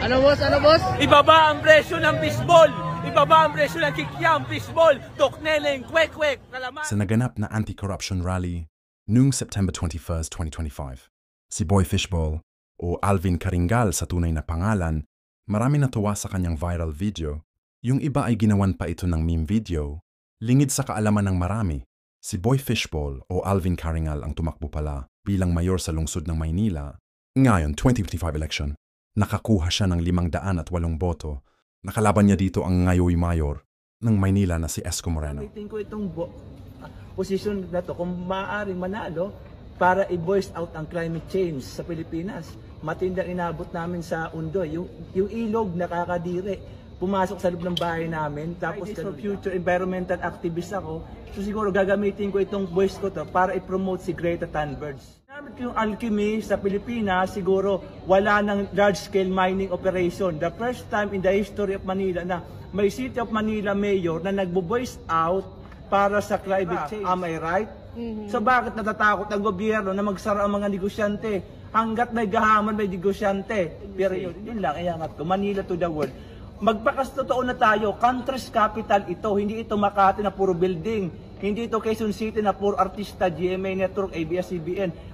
Ano boss? Ano boss? Ibaba ang presyo ng fishball! Ibaba ang presyo ng kikiam, fishball, tokneleng, kwek-kwek, kalaman! Sa naganap na anti-corruption rally noong September 21, 2025, si Boy Fishball o Alvin Karingal sa tunay na pangalan, marami natuwa sa kanyang viral video. Yung iba ay ginawan pa ito ng meme video. Lingid sa kaalaman ng marami, si Boy Fishball o Alvin Karingal ang tumakbo pala bilang mayor sa lungsod ng Maynila. Ngayon, 2025 election, nakakuha siya ng 508 boto. Nakalaban niya dito ang ngayoy mayor ng Maynila na si Esco Moreno. Gamitin ko itong position na to kung maaaring manalo para i-voice out ang climate change sa Pilipinas. Matindang inabot namin sa Undoy. Yung ilog nakakadiri. Pumasok sa loob ng bahay namin. Tapos for future environmental activist ako. So siguro gagamitin ko itong voice ko to para i-promote si Greta Thunberg. Gamit ko yung alchemy sa Pilipinas, siguro wala ng large-scale mining operation. The first time in the history of Manila na may City of Manila mayor na nagbo-voice out para sa climate change. Am I right? So bakit natatakot ang gobyerno na magsara ang mga negosyante? Hanggat may gahaman, may negosyante. Pero yun lang, iangat ko. Manila to the world. Magbakas totoo na tayo, country's capital ito, hindi ito Makati na puro building, hindi ito Quezon City na puro artista, GMA Network, ABS-CBN.